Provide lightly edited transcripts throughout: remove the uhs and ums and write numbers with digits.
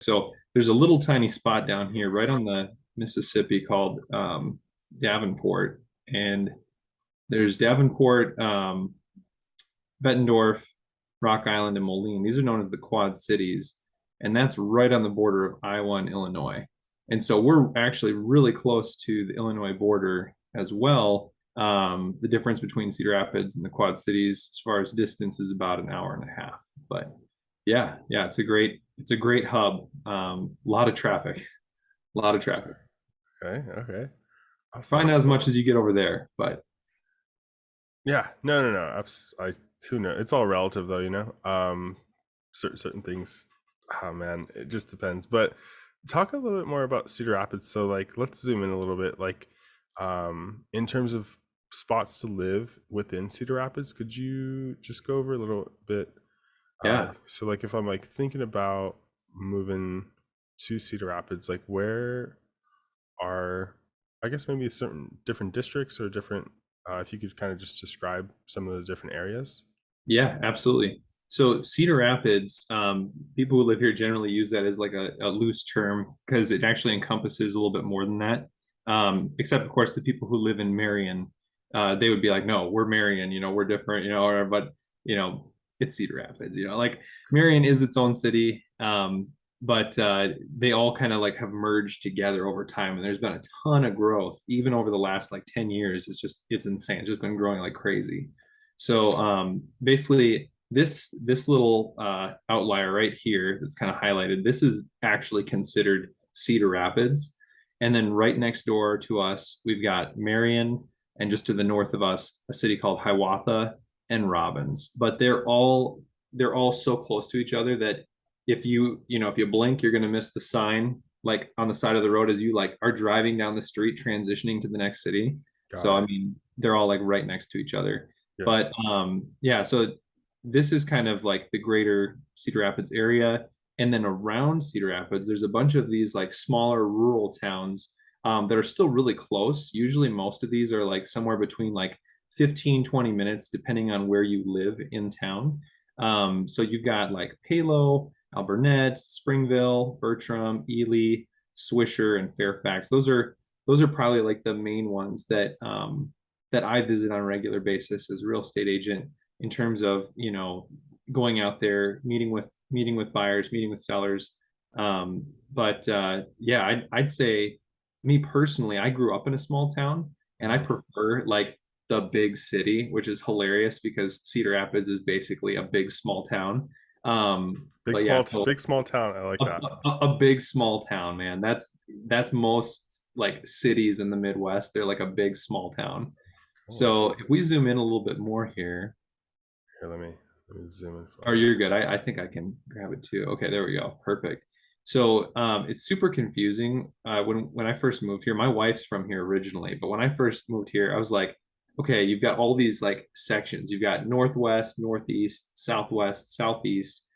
So there's a little tiny spot down here right on the Mississippi called Davenport. And there's Davenport, Bettendorf, Rock Island, and Moline. These are known as the Quad Cities. And that's right on the border of Iowa and Illinois. And so we're actually really close to the Illinois border as well. The difference between Cedar Rapids and the Quad Cities, as far as distance, is about an hour and a half. But yeah, it's a great hub. A lot of traffic, a lot of traffic. Okay, okay. Probably Awesome. not as much as you get over there, but Yeah, no, no, no. I who know. It's all relative though, you know. Certain things. Oh man, it just depends. But talk a little bit more about Cedar Rapids. So like, let's zoom in a little bit. Like, in terms of spots to live within Cedar Rapids, could you just go over a little bit? yeah, So like, if I'm like thinking about moving to Cedar Rapids, like where are, I guess maybe certain different districts or different, if you could kind of just describe some of the different areas. yeah, absolutely. So Cedar Rapids, people who live here generally use that as like a loose term because it actually encompasses a little bit more than that. Except of course the people who live in Marion, they would be like, no, we're Marion, we're different, but you know, it's Cedar Rapids, like Marion is its own city. But they all kind of like have merged together over time, and there's been a ton of growth even over the last like 10 years. It's insane. It's just been growing like crazy. So basically, this little outlier right here that's kind of highlighted, this is actually considered Cedar Rapids. And then right next door to us, we've got Marion, and just to the north of us, a city called Hiawatha and Robbins. But they're all so close to each other that if you blink, you're going to miss the sign like on the side of the road as you like are driving down the street transitioning to the next city. Got So I it. mean, they're all like right next to each other. Yeah. But yeah, so this is kind of like the greater Cedar Rapids area. And then around Cedar Rapids, there's a bunch of these like smaller rural towns that are still really close. Usually most of these are like somewhere between like 15-20 minutes, depending on where you live in town. So you've got like Palo, Alburnett, Springville, Bertram, Ely, Swisher, and Fairfax. Those are probably like the main ones that I visit on a regular basis as a real estate agent in terms of going out there, meeting with buyers, meeting with sellers. But yeah, I'd say me personally, I grew up in a small town and I Mhm. prefer like the big city, which is hilarious because Cedar Rapids is basically a big small town. But yeah, so Big small town. I like a, that. a big small town, man. That's most like cities in the Midwest. They're like a big small town. Cool. So if we zoom in a little bit more here, Here, let me zoom in oh, for you. you're good. I think I can grab it too. Okay, there we go. Perfect. So it's super confusing. When I first moved here, my wife's from here originally, but when I first moved here, I was like, okay, you've got all these like sections. You've got northwest, northeast, southwest, southeast,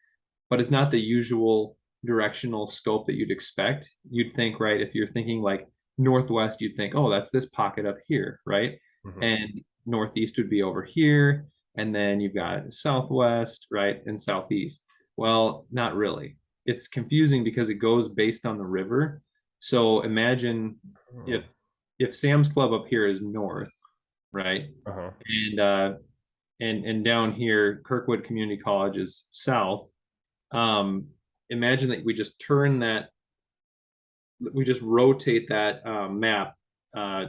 but it's not the usual directional scope that you'd expect. You'd think, right, if you're thinking like northwest, you'd think, oh, that's this pocket up here, right? Hmm. And northeast would be over here. And then you've got southwest, right, and southeast. Well, not really. It's confusing because it goes based on the river. So imagine Oh. if Sam's Club up here is north, right? Uh-huh. And and down here, Kirkwood Community College is south. um, Imagine that we just rotate that map. Uh,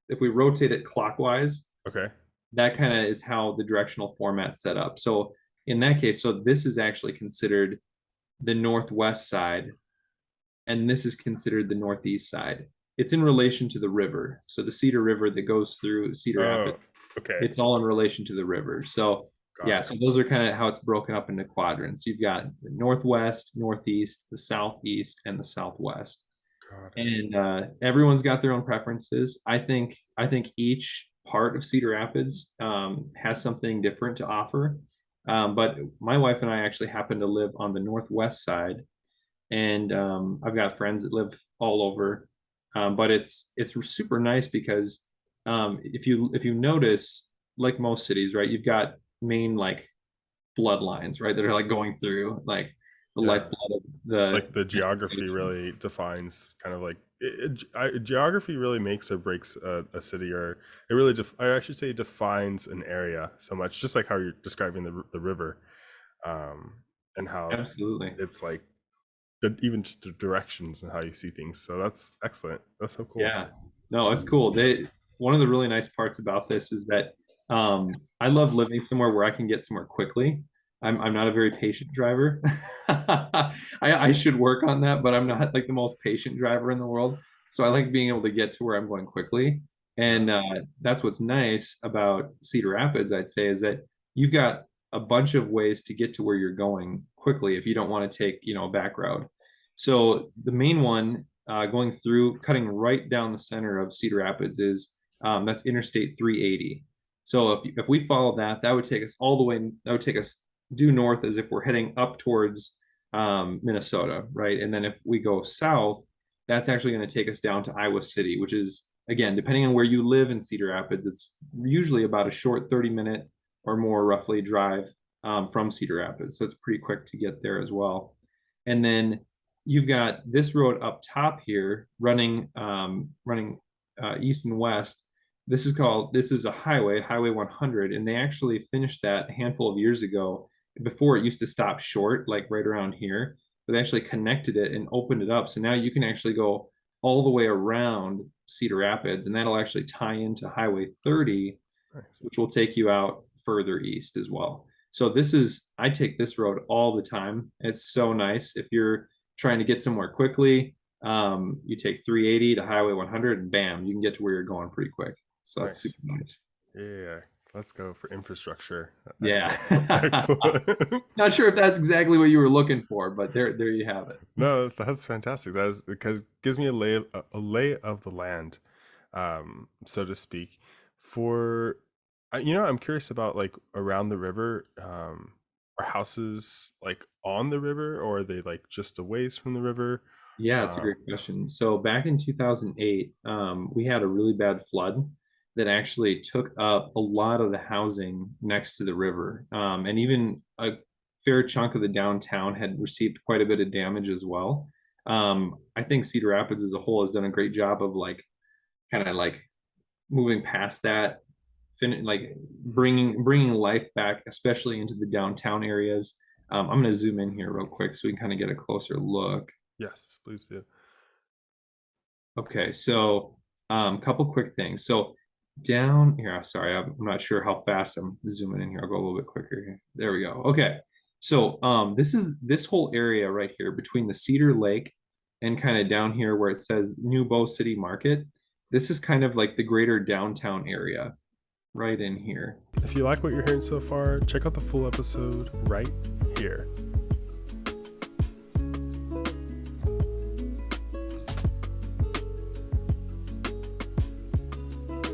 if we rotate it clockwise, Okay. that kind of is how the directional format set up. So in that case, so this is actually considered the northwest side, and this is considered the northeast side. It's in relation to the river. So the Cedar River that goes through Cedar Oh, Rapids, okay. it's all in relation to the river. So Got yeah, it. so those are kind of how it's broken up into quadrants. You've got the northwest, northeast, the southeast, and the southwest. Got it. And everyone's got their own preferences. I think each part of Cedar Rapids has something different to offer. But my wife and I actually happen to live on the northwest side, and I've got friends that live all over. But it's super nice because if you notice, like most cities, right, you've got main like bloodlines, right, that are like going through. Like the Yeah. lifeblood of the Like the geography really defines kind of like geography really makes or breaks a city, or it really or I should say defines an area so much, just like how you're describing the river, and how absolutely. it's like even just the directions and how you see things. So that's excellent. That's so cool. Yeah, no, it's cool. One of the really nice parts about this is that I love living somewhere where I can get somewhere quickly. I'm not a very patient driver. I should work on that, but I'm not like the most patient driver in the world. So I like being able to get to where I'm going quickly. Yeah. And that's what's nice about Cedar Rapids, I'd say, is that you've got a bunch of ways to get to where you're going quickly if you don't want to take, a back road. So the main one going through, cutting right down the center of Cedar Rapids is that's Interstate 380. So if we follow that, that would take us all the way. That would take us due north as if we're heading up towards Minnesota, right? And then if we go south, that's actually going to take us down to Iowa City, which is again, depending on where you live in Cedar Rapids, it's usually about a short 30-minute or more roughly drive from Cedar Rapids. So it's pretty quick to get there as well. And then you've got this road up top here running east and west. This is a highway 100, and they actually finished that a handful of years ago. Before it used to stop short, like right around here, but they actually connected it and opened it up. So now you can actually go all the way around Cedar Rapids, and that'll actually tie into Highway 30, Nice. which will take you out further east as well. So I take this road all the time. It's so nice if you're trying to get somewhere quickly. You take 380 to Highway 100, and bam, you can get to where you're going pretty quick. So that's Nice. super nice. Yeah. Let's go for infrastructure. Yeah. Excellent. Excellent. Not sure if that's exactly what you were looking for, but there you have it. No, that's fantastic. That is because it gives me a lay of the land, so to speak. For I'm curious about like around the river. Are houses like on the river, or are they like just a ways from the river? Yeah, it's a Um, great question. So back in 2008, we had a really bad flood that actually took up a lot of the housing next to the river. And even a fair chunk of the downtown had received quite a bit of damage as well. I think Cedar Rapids as a whole has done a great job of like kind of like moving past that, like bringing life back, especially into the downtown areas. I'm going to zoom in here real quick so we can kind of get a closer look. yes, please do. Okay, so couple quick things. So down here, sorry, I'm not sure how fast I'm zooming in here. I'll go a little bit quicker here. There we go. Okay. So this whole area right here between the Cedar Lake and kind of down here where it says New Bow City Market. This is kind of like the greater downtown area right in here. If you like what you're hearing so far, check out the full episode right here.